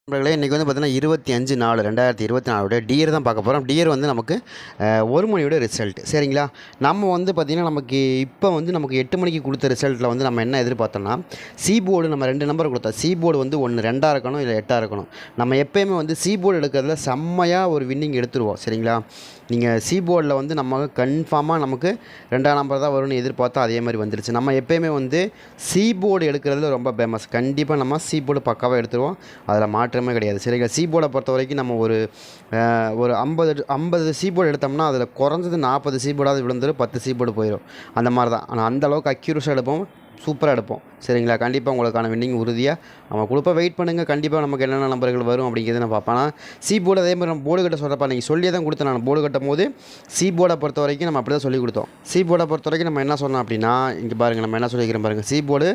நண்பர்களே இன்றைக்கி வந்து பார்த்தீங்கன்னா 25/4/2024 டியர் தான் பார்க்க போகிறோம். டியர் வந்து நமக்கு 1 மணியோட ரிசல்ட் சரிங்களா. நம்ம வந்து பார்த்திங்கன்னா நமக்கு இப்போ வந்து நமக்கு 8 மணிக்கு கொடுத்த ரிசல்ட்டில் வந்து நம்ம என்ன எதிர்பார்த்தோம்னா சி போர்டு நம்ம 2 நம்பர் கொடுத்தோம். சி போர்டு வந்து ஒன்று 2ஆக இருக்கணும், இல்லை 8ஆக இருக்கணும். நம்ம எப்போயுமே வந்து சி போர்டு எடுக்கிறதுல செம்மையாக ஒரு வின்னிங் எடுத்துருவோம் சரிங்களா. நீங்கள் சி போர்டில் வந்து நம்ம கன்ஃபார்மாக நமக்கு 2ஆம் நம்பர் தான் வரும்னு எதிர்பார்த்தா அதே மாதிரி வந்துடுச்சு. நம்ம எப்போயுமே வந்து சி போர்டு எடுக்கிறதுல ரொம்ப ஃபேமஸ். கண்டிப்பாக நம்ம சி போர்டு பக்காவாக எடுத்துருவோம், அதில் மாற்றமே கிடையாது சரிங்களா. சி போர்டை பொறுத்த வரைக்கும் நம்ம ஒரு 50 சி போர்டு எடுத்தோம்னா அதில் குறைஞ்சது 40 சி போர்டாவது விழுந்துடும், 10 சி போர்டு போயிடும். அந்த மாதிரி தான். ஆனால் அந்தளவுக்கு அக்யூரஸாக எடுப்போம், சூப்பராக எடுப்போம் சரிங்களா. கண்டிப்பாக உங்களுக்கான வின்னிங் உறுதியாக நம்ம கொடுப்ப. வெயிட் பண்ணுங்கள், கண்டிப்பாக நமக்கு என்னென்ன நம்பர்கள் வரும் அப்படிங்கிறது நான் பார்ப்பேன். ஆனால் சி போர்டு அதே மாதிரி நம்ம போர்டு கட்ட சொல்கிறப்ப நீங்கள் சொல்லியே தான் கொடுத்தேன். நான் போர்டு கட்டும் போது சி போர்டை பொறுத்த வரைக்கும் நம்ம அப்படி தான் சொல்லி கொடுத்தோம். சி போர்டை பொறுத்த வரைக்கும் நம்ம என்ன சொன்னோம் அப்படின்னா, இங்கே பாருங்கள் நம்ம என்ன சொல்லிக்கிறோம் பாருங்கள். சி போர்டு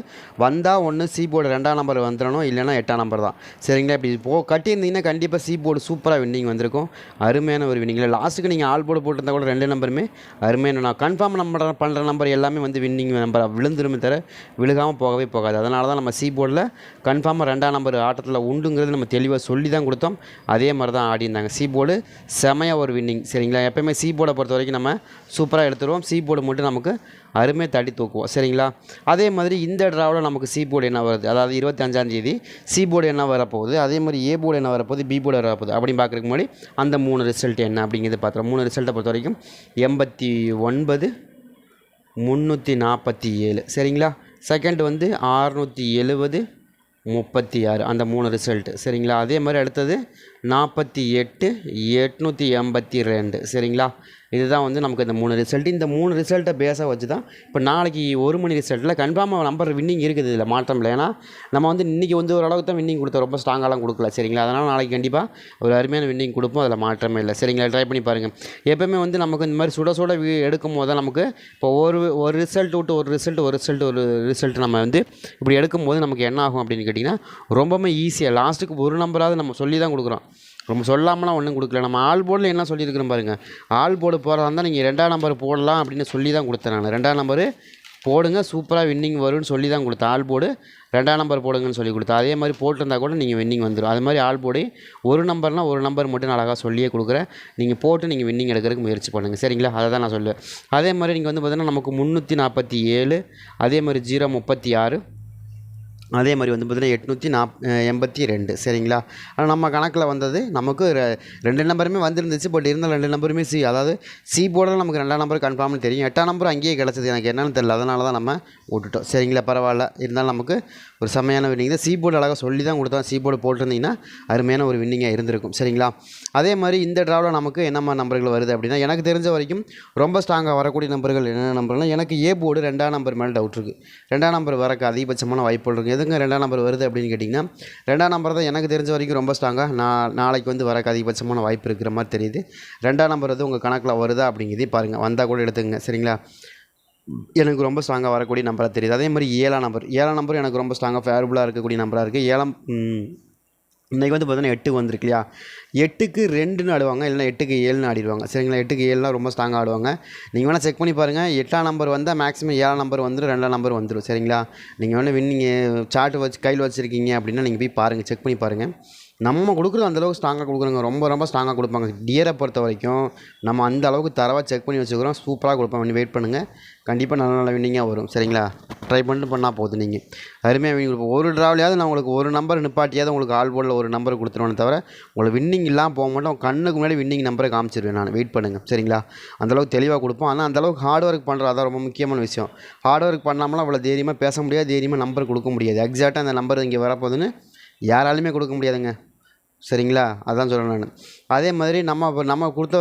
வந்தால் ஒன்று சி போர்டு 2ஆம் நம்பர் வந்துடணும், இல்லைனா 8ஆம் நம்பர் தான் சரிங்களா. இப்படி கட்டியிருந்தீங்கன்னா கண்டிப்பாக சி போர்டு சூப்பராக வின்னிங் வந்திருக்கும். அருமையான ஒரு வின்னிங். இல்லை லாஸ்ட்டுக்கு நீங்கள் ஆல் போர்டு போட்டிருந்தா கூட 2 நம்பருமே அருமையான, நான் கன்ஃபார்ம் நம்பர் பண்ணுற நம்பர் எல்லாமே வந்து வின்னிங் நம்பர் விழுந்துருமே தவிர விழுகாமல் போகவே போகாது. அதனால தான் நம்ம சி போர்டில் கன்ஃபார்மாக 2ஆம் நம்பர் ஆட்டத்தில் உண்டுங்கிறது நம்ம தெளிவாக சொல்லி தான் கொடுத்தோம். அதே மாதிரி தான் ஆடிருந்தாங்க. சி போர்டு செமையாக ஒரு வின்னிங் சரிங்களா. எப்போயுமே சி போர்டை பொறுத்த வரைக்கும் நம்ம சூப்பராக எடுத்துருவோம். சி போர்டு மட்டும் நமக்கு அருமையாக தட்டி தூக்குவோம் சரிங்களா. அதே மாதிரி இந்த ட்ராவில் நமக்கு சி போர்டு என்ன வருது, அதாவது 25ஆம் தேதி சி போர்டு என்ன வரப்போகுது, அதே மாதிரி ஏ போர்டு என்ன வரப்போகுது, பி போர்டு வரப்போகுது அப்படின்னு பார்க்குறதுக்கு முன்னாடி அந்த 3 ரிசல்ட் என்ன அப்படிங்கிறது பார்த்துறோம். 3 ரிசல்ட்டை பொறுத்த வரைக்கும் 89 347 சரிங்களா. செகண்ட் வந்து 670 36 அந்த 3 ரிசல்ட்டு சரிங்களா. அதே மாதிரி அடுத்தது 48 882 சரிங்களா. இதுதான் வந்து நமக்கு இந்த 3 ரிசல்ட்டு. இந்த 3 ரிசல்ட்டை பேஸாக வச்சு தான் இப்போ நாளைக்கு 1 மணி ரிசல்ட்டில் கன்ஃபார்மாக நம்பர் வின்னிங் இருக்குது, இதில் மாற்றம் இல்லை. ஏன்னா நம்ம வந்து இன்றைக்கி வந்து ஓரளவுக்கு தான் வின்னிங் கொடுத்தோம், ரொம்ப ஸ்ட்ராங்காலாம் கொடுக்கல சரிங்களா. அதனால் நாளைக்கு கண்டிப்பாக ஒரு அருமையான வின்னிங் கொடுப்போம், அதில் மாற்றமே இல்லை சரிங்களா. ட்ரை பண்ணி பாருங்கள். எப்போயுமே வந்து நமக்கு இந்த மாதிரி சுட சுட எடுக்கும் போது தான் நமக்கு இப்போ ஒரு ரிசல்ட் விட்டு ஒரு ரிசல்ட் நம்ம வந்து இப்படி எடுக்கும்போது நமக்கு என்ன ஆகும் அப்படின்னு கேட்டிங்கன்னா ரொம்பவுமே ஈஸியாக லாஸ்ட்டுக்கு ஒரு நம்பராவது நம்ம சொல்லி தான் கொடுக்குறோம், ரொம்ப சொல்லாமலாம் ஒன்றும் கொடுக்கல. நம்ம ஆல் போர்டில் என்ன சொல்லியிருக்கிறோம் பாருங்கள். ஆல் போர்டு போகிறதா இருந்தால் நீங்கள் 2ஆம் நம்பர் போடலாம் அப்படின்னு சொல்லி தான் கொடுத்தேன். நான் 2ஆம் நம்பர் போடுங்க சூப்பராக வின்னிங் வரும்னு சொல்லி தான் கொடுத்தேன். ஆல் போர்டு 2ஆம் நம்பர் போடுங்கன்னு சொல்லி கொடுத்தேன். அதே மாதிரி போட்டிருந்தா கூட நீங்கள் வின்னிங் வந்துடும். அது மாதிரி ஆல் போர்டு ஒரு நம்பர்னால் ஒரு நம்பர் மட்டும் நான் அழகாக சொல்லியே கொடுக்குறேன். நீங்கள் போட்டு நீங்கள் வின்னிங் எடுக்கிறதுக்கு முயற்சி பண்ணுங்கள் சரிங்களா. அதை தான் நான் சொல்லுவேன். அதே மாதிரி நீங்கள் வந்து பார்த்தீங்கன்னா நமக்கு 347, அதே மாதிரி 036, அதே மாதிரி வந்து பார்த்திங்கன்னா 882 சரிங்களா. ஆனால் நம்ம கணக்கில் வந்தது நமக்கு 2 நம்பருமே வந்துருந்துச்சு. பட் இருந்தால் 2 நம்பருமே சி, அதாவது சி போர்டில் நமக்கு 2ஆம் நம்பர் கன்ஃபார்ம்னு தெரியும், 8ஆம் நம்பர் அங்கேயே கிடச்சிது. எனக்கு என்னென்னு தெரியல, அதனால தான் நம்ம விட்டுட்டோம் சரிங்களா. பரவாயில்ல, இருந்தாலும் நமக்கு ஒரு செம்மையான வின்னிங் தான். சி போர்டு அழகாக சொல்லி தான் கொடுத்தோம். சி போர்டு போட்டிருந்தீங்கன்னா அருமையான ஒரு வின்னிங்காக இருந்திருக்கும் சரிங்களா. அதே மாதிரி இந்த ட்ராவில் நமக்கு என்னம்மா நம்பர்கள் வருது அப்படின்னா, எனக்கு தெரிஞ்ச வரைக்கும் ரொம்ப ஸ்ட்ராங்காக வரக்கூடிய நம்பர்கள் என்னென்ன நம்பர்னால், எனக்கு ஏ போர்டு 2ஆம் நம்பர் மேலே டவுட் இருக்குது. 2ஆம் நம்பர் வரக்கு அதிகபட்சமான வாய்ப்புகள் இருக்குது. எதுங்க 2ஆம் நம்பர் வருது அப்படின்னு கேட்டிங்கன்னா, 2ஆம் நம்பர் தான் எனக்கு தெரிஞ்ச வரைக்கும் ரொம்ப ஸ்ட்ராங்காக நாளைக்கு வந்து வரக்கு அதிகபட்சமான வாய்ப்பு இருக்கிற மாதிரி தெரியுது. 2ஆம் நம்பர் வந்து உங்கள் கணக்கில் வருதா அப்படிங்கிறதே பாருங்கள், வந்தால் கூட எடுத்துங்க சரிங்களா. எனக்கு ரொம்ப ஸ்ட்ராங்காக வரக்கூடிய நம்பராக தெரியுது. அதே மாதிரி 7ஆம் நம்பர் எனக்கு ரொம்ப ஸ்ட்ராங்காக ஃபேவரபுளாக இருக்கக்கூடிய நம்பராக இருக்குது. 7ஆம் இன்றைக்கி வந்து பார்த்தீங்கன்னா 8 வந்திருக்கு இல்லையா. 8க்கு 2ன்னு ஆடுவாங்க, இல்லைனா 8க்கு 7ன்னு ஆடிடுவாங்க சரிங்களா. 8க்கு 7லாம் ரொம்ப ஸ்ட்ராங்காக ஆடுவாங்க. நீங்கள் வேணால் செக் பண்ணி பாருங்கள். 8ஆம் நம்பர் வந்தால் மேக்ஸிமம் 7ஆம் நம்பர் வந்துடும், 2ஆம் நம்பர் வந்துடும் சரிங்களா. நீங்கள் வேணால் வின்னிங் சார்ட் வச்சு கையில் வச்சுருக்கீங்க அப்படின்னா நீங்கள் போய் பாருங்கள், செக் பண்ணி பாருங்கள். நம்ம கொடுக்குறது அந்தளவுக்கு ஸ்ட்ராங்காக கொடுக்குறோங்க, ரொம்ப ஸ்ட்ராங்காக கொடுப்பாங்க. டியரை பொறுத்த வரைக்கும் நம்ம அந்த அளவுக்கு தரவாக செக் பண்ணி வச்சுக்கிறோம், சூப்பராக கொடுப்போம். வெயிட் பண்ணுங்கள், கண்டிப்பாக நல்ல வின்னிங்காக வரும் சரிங்களா. ட்ரை பண்ணிட்டு பண்ணால் போதும். நீங்கள் அருமையாக வின்னிங் கொடுப்போம். ஒரு ட்ராவலையாவது நான் உங்களுக்கு ஒரு நம்பர் நிப்பாட்டியாவது உங்களுக்கு ஆல் போர்டில் ஒரு நம்பர் கொடுத்துருவேன்னு தவிர உங்களுக்கு வின்னிங் இல்லாமல் போக மாட்டோம். கண்ணுக்கு முன்னாடி வின்னிங் நம்பரை காமிச்சிருவேன் நான். வெயிட் பண்ணுங்கள் சரிங்களா. அந்தளவுக்கு தெளிவாக கொடுப்போம். ஆனால் அந்தளவுக்கு ஹார்ட் ஒர்க் பண்ணுறது அதான் ரொம்ப முக்கியமான விஷயம். ஹார்ட் ஒர்க் பண்ணாமலாம் அவ்வளோ தைரியமாக பேச முடியாது, தைரியமாக நம்பர் கொடுக்க முடியாது. எக்ஸாக்டாக அந்த நம்பர் இங்கே வரப்போகுதுன்னு யாராலுமே கொடுக்க முடியாதுங்க சரிங்களா. அதான் சொல்கிறேன் நான். அதே மாதிரி நம்ம பொறுத்த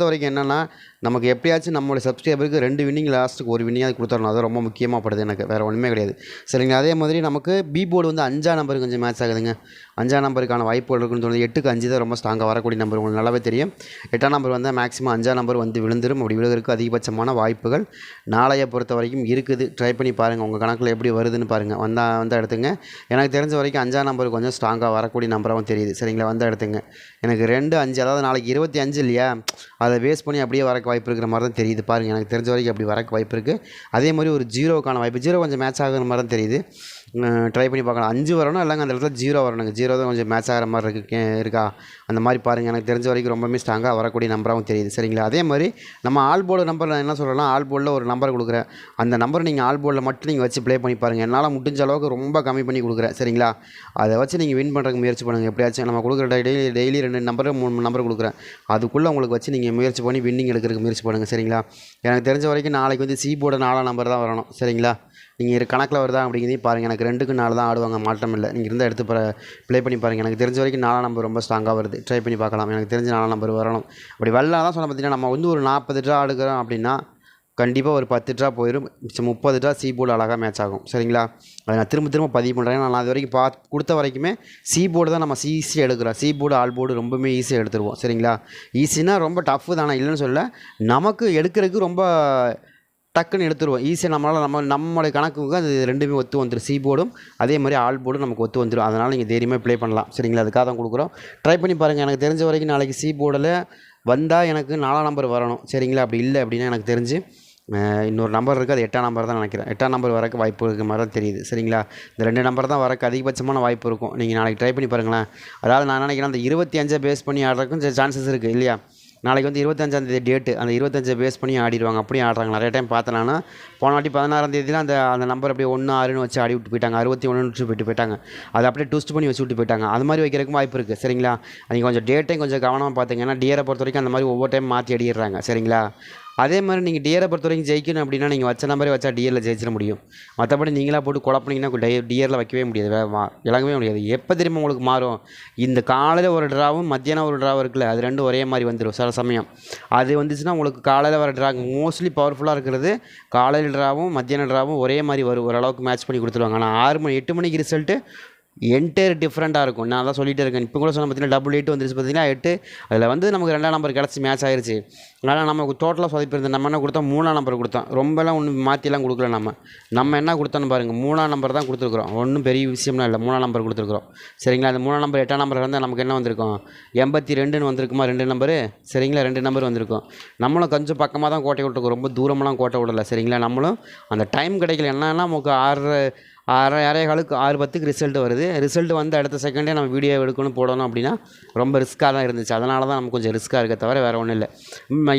வரைக்கும் என்னென்னா, நமக்கு எப்படியாச்சும் நம்மளுடைய சப்ஸ்கிரைபருக்கு 2 வின்னிங் லாஸ்ட்டுக்கு ஒரு வின்னிங்காக கொடுத்துடணும். அது ரொம்ப முக்கியமாக படுது எனக்கு, வேறு ஒன்றுமே கிடையாது சரிங்களா. அதே மாதிரி நமக்கு பி போர்டு வந்து 5ஆம் நம்பருக்கு கொஞ்சம் மேட்ச் ஆகுதுங்க. 5ஆம் நம்பருக்கான வாய்ப்புகள் இருக்குன்னு தோணுது. 8க்கு 5 தான் ரொம்ப ஸ்ட்ராங்காக வரக்கூடிய நம்பர், உங்களுக்கு நல்லாவே தெரியும். 8ஆம் நம்பர் வந்தால் மேக்ஸிமம் 5ஆம் நம்பர் வந்து விழுந்துடும். அப்படி விழுகிறதுக்கு அதிகபட்சமான வாய்ப்புகள் நாளையை பொறுத்த வரைக்கும் இருக்குது. ட்ரை பண்ணி பாருங்கள், உங்கள் கணக்கில் எப்படி வருதுன்னு பாருங்கள். வந்தால் எடுத்துங்க. எனக்கு தெரிஞ்ச வரைக்கும் 5ஆம் நம்பருக்கு கொஞ்சம் ஸ்ட்ராங்காக வரக்கூடிய நம்பராகவும் தெரியுது சரிங்களா. வந்தால் எடுத்துங்க. எனக்கு 2 5, அதாவது நாளைக்கு 25 இல்லையா, அதை பேஸ் பண்ணி அப்படியே வரக்கு வாய்ப்பு இருக்கிற மாதிரி தான் தெரியுது பாருங்கள். எனக்கு தெரிஞ்ச வரைக்கும் அப்படி வரக்கு வாய்ப்பு இருக்குது. அதே மாதிரி ஒரு 0க்கான வாய்ப்பு, 0 கொஞ்சம் மேட்ச் ஆகிற மாதிரி தான் தெரியுது. ட்ரை பண்ணி பார்க்கலாம். 5 வரணும், இல்லைங்க அந்த இடத்துல 0 வரணுங்க. 0 தான் கொஞ்சம் மேட்ச் ஆகிற மாதிரி இருக்கா அந்த மாதிரி பாருங்கள். எனக்கு தெரிஞ்ச வரைக்கும் ரொம்பவே ஸ்ட்ராங்காக வரக்கூடிய நம்பராகவும் தெரியுது. சரிங்களா? அதே மாதிரி நம்ம ஆல் போர்டு நம்பர் நான் என்ன சொல்கிறேன்னா, ஆல் போர்டில் ஒரு நம்பர் கொடுக்குறேன். அந்த நம்பர் நீங்கள் ஆல் போர்டில் மட்டும் நீங்கள் வச்சு ப்ளே பண்ணி பாருங்கள். என்னால் முடிஞ்ச அளவுக்கு ரொம்ப கம்மி பண்ணி கொடுக்குறேன். சரிங்களா? அதை வச்சு நீங்கள் வின் பண்ணுறதுக்கு முயற்சி பண்ணுங்கள். எப்படியாச்சும் நம்ம கொடுக்குற டெய்லி 2 நம்பர் 3 நம்பர் கொடுக்குறேன். அதுக்குள்ளே உங்களுக்கு வச்சு நீங்கள் முயற்சி பண்ணி வின்னிங் எடுக்கிறதுக்கு முயற்சி பண்ணுங்கள். சரிங்களா? எனக்கு தெரிஞ்ச வரைக்கும் நாளைக்கு வந்து சி போர்டு 4 நம்பர் தான் வரணும். சரிங்களா? நீங்கள் கணக்கில் வருதா அப்படிங்கிறதையும் பாருங்கள். எனக்கு 2க்கு 4 தான் ஆடுவாங்க, மாற்றம் இல்லை. நீங்கள் இருந்தால் எடுத்து ப்ளே பண்ணி பாருங்கள். எனக்கு தெரிஞ்ச வரைக்கும் 4 நம்பர் ரொம்ப ஸ்ட்ராங்காக வருது. ட்ரை பண்ணி பார்க்கலாம். எனக்கு தெரிஞ்ச 4 நம்பர் வரணும். அப்படி வரலாம் தான் சொன்ன. பார்த்தீங்கன்னா நம்ம வந்து ஒரு 40 ட்ரா ஆடுக்கிறோம் அப்படின்னா கண்டிப்பாக ஒரு 10 ட்ரா போயிடும். 30 ட்ரா சி போர்டு அழகாக மேட்ச் ஆகும். சரிங்களா? அதை நான் திரும்ப பதிவு பண்ணுறேன். நான் அது வரைக்கும் கொடுத்த வரைக்குமே சி போர்டு தான் நம்ம ஈஸியாக எடுக்கிறோம். சி போர்டு ஆல் போர்டு ரொம்பவுமே ஈஸியாக எடுத்துருவோம். சரிங்களா? ஈஸினா ரொம்ப டஃப்பு தானே, இல்லைன்னு சொல்ல. நமக்கு எடுக்கிறதுக்கு ரொம்ப டக்குன்னு எடுத்துருவோம் ஈஸியாக. நம்மளுடைய கணக்குக்கு அது ரெண்டுமே ஒத்து வந்துடும். சி போர்டும் அதே மாதிரி ஆல் போர்டும் நமக்கு ஒத்து வந்துடும். அதனால் நீங்கள் தைரியமாக ப்ளே பண்ணலாம். சரிங்களா? அதுக்காக தான் கொடுக்குறோம். ட்ரை பண்ணி பாருங்கள். எனக்கு தெரிஞ்ச வரைக்கும் நாளைக்கு சி போர்டில் வந்தால் எனக்கு 4 நம்பர் வரணும். சரிங்களா? அப்படி இல்லை அப்படின்னா எனக்கு தெரிஞ்சு இன்னொரு நம்பர் இருக்குது. அது 8ஆம் நம்பர் தான் நினைக்கிறேன். 8ஆம் நம்பர் வரக்கு வாய்ப்பு இருக்கிற மாதிரி தான் தெரியுது. சரிங்களா? இந்த 2 நம்பர் தான் வரக்கு அதிகபட்சமான வாய்ப்பு இருக்கும். நீங்கள் நாளைக்கு ட்ரை பண்ணி பாருங்களேன். அதாவது நான் நினைக்கிறேன் அந்த 25 பேஸ் பண்ணி ஆடுறதுக்கும் சான்சஸ் இருக்குது இல்லையா? நாளைக்கு வந்து 25ஆம் டேட்டு. அந்த 25 பேஸ் பண்ணி ஆடிடுவாங்க. அப்படியே ஆடுறாங்க. நிறைய டைம் பார்த்தேன்னா போன வாட்டி 16ஆம் தேதியில் அந்த நம்பர் அப்படியே 1 6ன்னு வச்சு ஆடி விட்டு போயிட்டாங்க. 61 வச்சு போயிட்டாங்க. அதை அப்படியே ட்விஸ்ட் பண்ணி வச்சு விட்டு போயிட்டாங்க. அது மாதிரி வைக்கிறதுக்கும் வாய்ப்பு இருக்குது. சரிங்களா? நீங்கள் கொஞ்சம் டேட்டையும் கொஞ்சம் கவனமாக பார்த்தீங்கன்னா டியரை பொறுத்த வரைக்கும் அந்த மாதிரி ஒவ்வொரு டைம் மாற்றி அடிடுறாங்க. சரிங்களா? அதே மாதிரி நீங்கள் டியரை பொறுத்த வரைக்கும் ஜெயிக்கணும் அப்படின்னா நீங்கள் வச்ச நம்பரே வச்சா டியரில் ஜெயிச்சிட முடியும். மற்றபடி நீங்களாக போட்டு குழப்பினீங்கன்னா டியரில் வைக்கவே முடியாது, இறங்கவே முடியாது. எப்போ திரும்ப உங்களுக்கு மாறும்? இந்த காலையில் ஒரு ட்ராவும் மத்தியானம் ஒரு ட்ராவும் இருக்குல்ல, அது ரெண்டும் ஒரே மாதிரி வந்துடும் சில சமயம். அது வந்துச்சுன்னா உங்களுக்கு காலையில் வர ட்ரா மோஸ்ட்லி பவர்ஃபுல்லாக இருக்கிறது காலையில் ட்ராவும் மத்தியான ட்ராவும் ஒரே மாதிரி வரும். ஓரளவுக்கு மேட்ச் பண்ணி கொடுத்துருவாங்க. ஆனால் 8 மணிக்கு ரிசல்ட்டு என்டையர் டிஃப்ரெண்ட்டாக இருக்கும். நான் தான் சொல்லிகிட்டே இருக்கேன். இப்போ கூட சொன்ன பார்த்தீங்கன்னா 8 வந்துருச்சு. பார்த்தீங்கன்னா 8 அதில் வந்து நமக்கு 2ஆம் நம்பர் கிடச்சி மேட்ச் ஆயிடுச்சு. ஆனால் நமக்கு டோட்டலாக சொதப்பிருந்தோம். நம்ம என்ன கொடுத்தோம்? 3ஆம் நம்பர் கொடுத்தோம். ரொம்பலாம் ஒன்றும் மாற்றிலாம் கொடுக்கல. நம்ம என்ன கொடுத்தோன்னு பாருங்கள், 3ஆம் நம்பர் தான் கொடுத்துருக்குறோம். ஒன்றும் பெரிய விஷயம்லாம் இல்லை. 3ஆம் நம்பர் கொடுத்துருக்குறோம். சரிங்களா? அந்த 3ஆம் நம்பர் 8ஆம் நம்பர் இருந்தால் நமக்கு என்ன வந்திருக்கும்? 82ன்னு வந்திருக்குமா 2 நம்பரு? சரிங்களா? 2 நம்பர் வந்திருக்கும். நம்மளும் கொஞ்சம் பக்கமாக தான் கோட்டை விட்டுருக்கோம். ரொம்ப தூரமெல்லாம் கோட்டை விடலை. சரிங்களா? நம்மளும் அந்த டைம் கிடைக்கல. என்னன்னா நமக்கு 6:15க்கு 6:10க்கு ரிசல்ட் வருது. ரிசல்ட் வந்து அடுத்த செகண்டே நம்ம வீடியோ எடுக்கணும் போடணும் அப்படின்னா ரொம்ப ரிஸ்க்காக தான் இருந்துச்சு. அதனால தான் நமக்கு கொஞ்சம் ரிஸ்க்காக இருக்க தவிர வேறு ஒன்றும்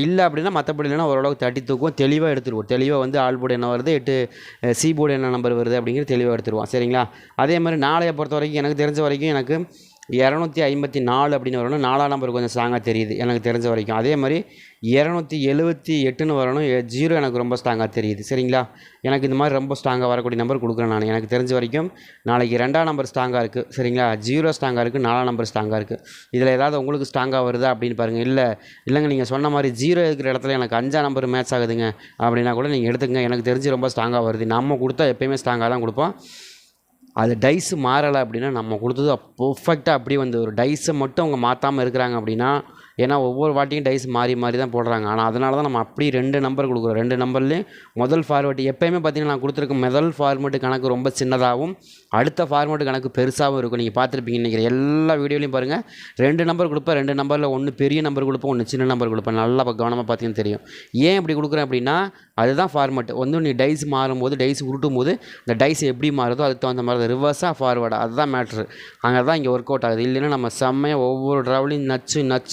இல்லை அப்படின்னா மற்றபடி இல்லைன்னா ஓரளவுக்கு தட்டி தூக்குவோம். தெளிவாக எடுத்துருவோம். தெளிவாக வந்து ஆல் போர்டு என்ன வருது, 8 சி போர்டு என்ன நம்பர் வருது அப்படிங்கிறது தெளிவாக எடுத்துருவோம். சரிங்களா? அதே மாதிரி நாளையை பொறுத்த வரைக்கும் எனக்கு தெரிஞ்ச வரைக்கும் எனக்கு 254 அப்படின்னு வரணும். 4ஆம் நம்பர் கொஞ்சம் ஸ்ட்ராங்காக தெரியுது எனக்கு தெரிஞ்ச வரைக்கும். அதே மாதிரி 278ன்னு வரணும். 0 எனக்கு ரொம்ப ஸ்ட்ராங்காக தெரியுது. சரிங்களா? எனக்கு இந்த மாதிரி ரொம்ப ஸ்ட்ராங்காக வரக்கூடிய நம்பர் கொடுக்குறேன் நான். எனக்கு தெரிஞ்ச வரைக்கும் நாளைக்கு 2ஆம் நம்பர் ஸ்ட்ராங்காக இருக்குது. சரிங்களா? 0 ஸ்ட்ராங்காக இருக்குது. 4ஆம் நம்பர் ஸ்ட்ராங்காக இருக்குது. இதில் ஏதாவது உங்களுக்கு ஸ்ட்ராங்காக வருதா அப்படின்னு பாருங்கள். இல்லைங்க நீங்கள் சொன்ன மாதிரி 0 இருக்கிற இடத்துல எனக்கு 5ஆம் நம்பர் மேட்ச் ஆகுதுங்க அப்படின்னா கூட நீங்கள் எடுத்துக்கங்க. எனக்கு தெரிஞ்சு ரொம்ப ஸ்ட்ராங்காக வருது. நம்ம கொடுத்தா எப்போயுமே ஸ்ட்ராங்காக தான் கொடுப்போம். அது டைஸு மாறலை அப்படின்னா நம்ம கொடுத்தது பர்ஃபெக்டாக அப்படியே வந்து ஒரு டைஸை மட்டும் அவங்க மாற்றாமல் இருக்கிறாங்க அப்படின்னா, ஏன்னா ஒவ்வொரு வாட்டியும் டைஸ் மாறி தான் போடுறாங்க. ஆனால் அதனால தான் நம்ம அப்படி 2 நம்பர் கொடுக்குறோம். 2 நம்பர்லேயும் முதல் ஃபார்மேட் எப்போயுமே பார்த்தீங்கன்னா நான் கொடுத்துருக்க முதல் ஃபார்மேட்டு கணக்கு ரொம்ப சின்னதாகவும் அடுத்த ஃபார்மேட்டு கணக்கு பெருசாகவும் இருக்கும். நீங்கள் பார்த்துருப்பீங்கன்னு நினைக்கிறேன். எல்லா வீடியோலையும் பாருங்கள். 2 நம்பர் கொடுப்பேன். 2 நம்பரில் ஒன்று பெரிய நம்பர் கொடுப்பேன், ஒன்று சின்ன நம்பர் கொடுப்பேன். நல்லா கவனமாக பார்த்தீங்கன்னு தெரியும். ஏன் இப்படி கொடுக்குறேன் அப்படின்னா அதுதான் ஃபார்மேட். வந்து நீ டைஸ் மாறும்போது டைஸ் உருட்டும் போது இந்த டைஸ் எப்படி மாறுதோ அதுக்கு தகுந்த மாதிரி ரிவர்ஸாக ஃபார்வர்டாக அதுதான் மேட்ரு. அங்கே தான் இங்கே ஒர்க் அவுட் ஆகுது. இல்லைன்னா நம்ம செம்மையாக ஒவ்வொரு ட்ராவலையும் நச்சுன்னு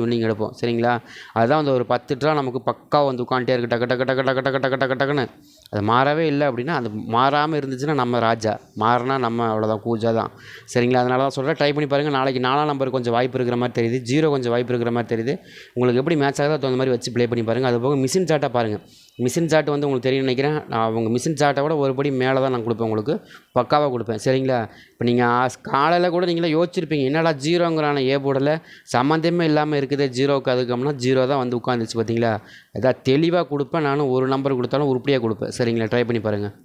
வின்னிங் எடுப்போம். சரிங்களா? அதுதான் வந்து ஒரு 10 ட்ரா நமக்கு பக்காவாக வந்து உட்காந்துட்டே இருக்குது. டக்குன்னு அது மாறவே இல்லை அப்படின்னா அது மாறாமல் இருந்துச்சுன்னா நம்ம ராஜா, மாறினா நம்ம அவ்வளோதான் கூஜா தான். சரிங்களா? அதனால தான் சொல்கிறேன். ட்ரை பண்ணி பாருங்கள். நாளைக்கு 4ஆம் நம்பர் கொஞ்சம் வாய்ப்பு இருக்கிற மாதிரி தெரியுது. 0 கொஞ்சம் வாய்ப்பு இருக்கிற மாதிரி தெரியுது. உங்களுக்கு எப்படி மேட்ச் ஆகுதோ அது அந்த மாதிரி வச்சு ப்ளே பண்ணி பாருங்கள். அது போக மிஷின் சார்ட்டாக பாருங்கள். மிஷின் சார்ட் வந்து உங்களுக்கு தெரியும் நினைக்கிறேன். அவங்க மிஷின் சார்ட்டை விட ஒருபடி மேலே தான் நான் கொடுப்பேன். உங்களுக்கு பக்காவாக கொடுப்பேன். சரிங்களா? இப்போ நீங்கள் காலையில் கூட நீங்களே யோசிச்சிருப்பீங்க, என்னடா 0ங்கிறான ஏ போர்டில் சம்மந்தமே இல்லாமல் இருக்குது 0க்கு அதுக்கம்னா 0 தான் வந்து உட்காந்துச்சு. பார்த்தீங்களா? எதாவது தெளிவாக கொடுப்பேன். நானும் ஒரு நம்பர் கொடுத்தாலும் உருப்படியாக கொடுப்பேன். சரிங்களா? ட்ரை பண்ணி பாருங்கள்.